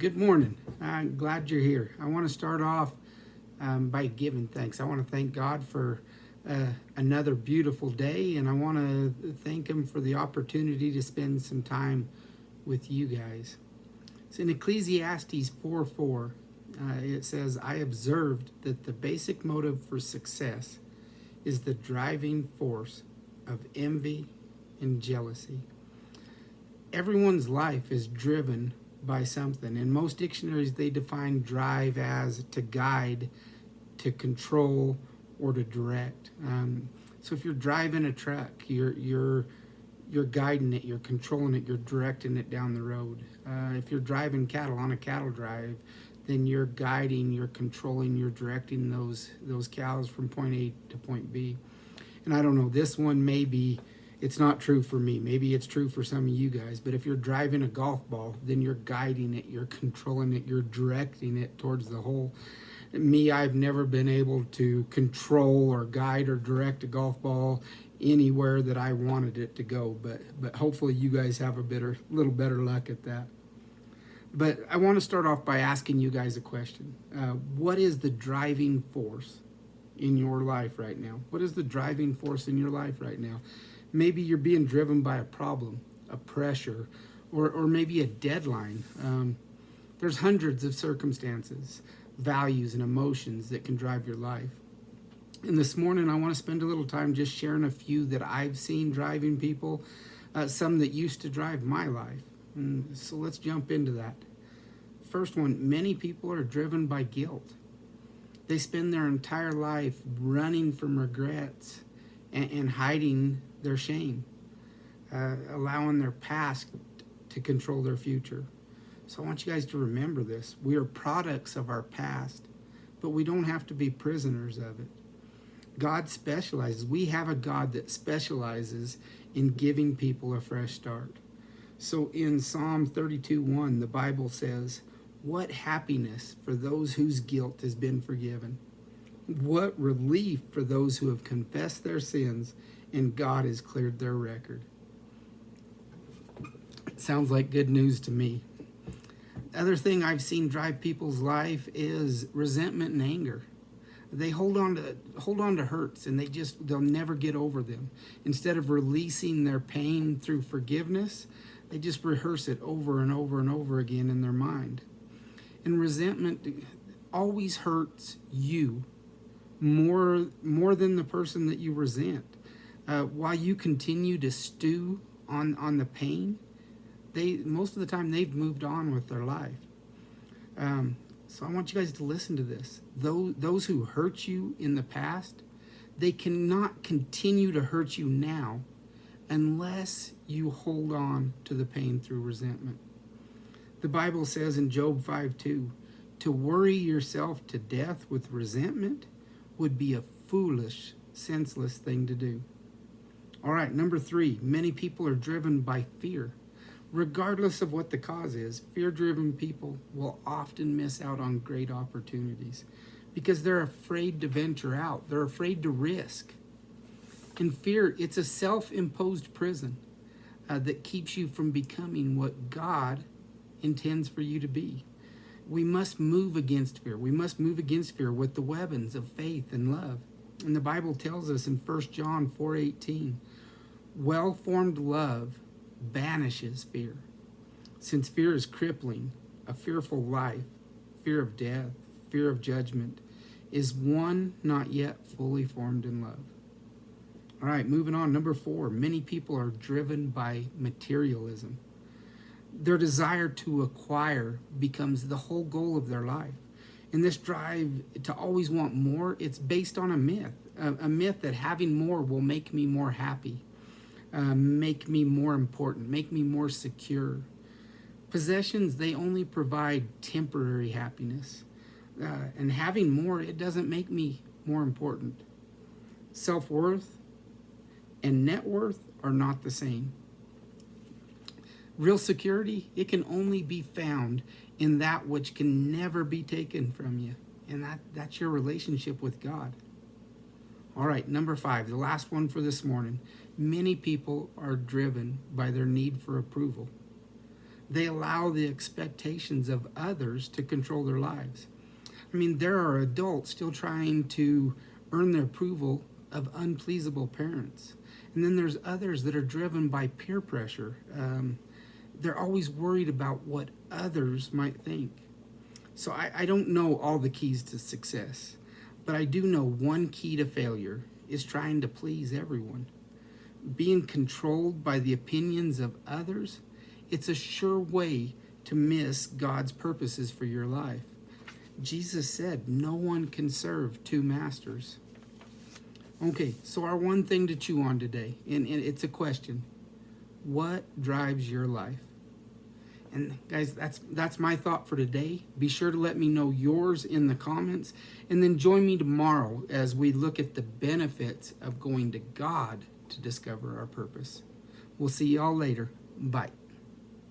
Good morning. I'm glad you're here. I want to start off by giving thanks. I want to thank God for another beautiful day, and I want to thank Him for the opportunity to spend some time with you guys. It's in Ecclesiastes 4:4. It says, I observed that the basic motive for success is the driving force of envy and jealousy. Everyone's life is driven by something. In most dictionaries, they define drive as to guide, to control, or to direct. So if you're driving a truck, you're guiding it, you're controlling it, you're directing it down the road. If you're driving cattle on a cattle drive, then you're guiding, you're controlling, you're directing those cows from point A to point B. And I don't know, this one maybe it's not true for me. Maybe it's true for some of you guys. But if you're driving a golf ball, then you're guiding it, you're controlling it, you're directing it towards the hole. Me, I've never been able to control or guide or direct a golf ball anywhere that I wanted it to go. But hopefully you guys have a little better luck at that. But I want to start off by asking you guys a question. What is the driving force in your life right now? What is the driving force in your life right now? Maybe you're being driven by a problem, a pressure, or maybe a deadline. There's hundreds of circumstances, values, and emotions that can drive your life. And this morning, I want to spend a little time just sharing a few that I've seen driving people, some that used to drive my life. And so let's jump into that. First one, many people are driven by guilt. They spend their entire life running from regrets and hiding their shame, allowing their past to control their future. So I want you guys to remember this. We are products of our past, but we don't have to be prisoners of it. God specializes. We have a God that specializes in giving people a fresh start. So in Psalm 32:1, the Bible says, what happiness for those whose guilt has been forgiven. What relief for those who have confessed their sins and God has cleared their record. Sounds like good news to me. Other thing I've seen drive people's life is resentment and anger. They hold on to hurts and they'll never get over them. Instead of releasing their pain through forgiveness, they just rehearse it over and over and over again in their mind. And resentment always hurts you more than the person that you resent. While you continue to stew on the pain, most of the time they've moved on with their life. So I want you guys to listen to this. Those who hurt you in the past, they cannot continue to hurt you now unless you hold on to the pain through resentment. The Bible says in Job 5:2, to worry yourself to death with resentment would be a foolish, senseless thing to do. All right, number 3, many people are driven by fear. Regardless of what the cause is, fear-driven people will often miss out on great opportunities because they're afraid to venture out. They're afraid to risk. And fear, it's a self-imposed prison that keeps you from becoming what God intends for you to be. We must move against fear. We must move against fear with the weapons of faith and love. And the Bible tells us in 1 John 4:18, well-formed love banishes fear. Since fear is crippling, a fearful life, fear of death, fear of judgment, is one not yet fully formed in love. All right, moving on. Number 4, many people are driven by materialism. Their desire to acquire becomes the whole goal of their life. And this drive to always want more, it's based on a myth that having more will make me more happy, make me more important, make me more secure. Possessions, they only provide temporary happiness. And having more, it doesn't make me more important. Self-worth and net worth are not the same. Real security, it can only be found in that which can never be taken from you. And that's your relationship with God. All right, number 5, the last one for this morning. Many people are driven by their need for approval. They allow the expectations of others to control their lives. I mean, there are adults still trying to earn the approval of unpleasable parents. And then there's others that are driven by peer pressure. They're always worried about what others might think. So I don't know all the keys to success, but I do know one key to failure is trying to please everyone. Being controlled by the opinions of others, it's a sure way to miss God's purposes for your life. Jesus said, no one can serve two masters. Okay, so our one thing to chew on today, and it's a question. What drives your life? And guys, that's my thought for today. Be sure to let me know yours in the comments. And then join me tomorrow as we look at the benefits of going to God to discover our purpose. We'll see y'all later. Bye.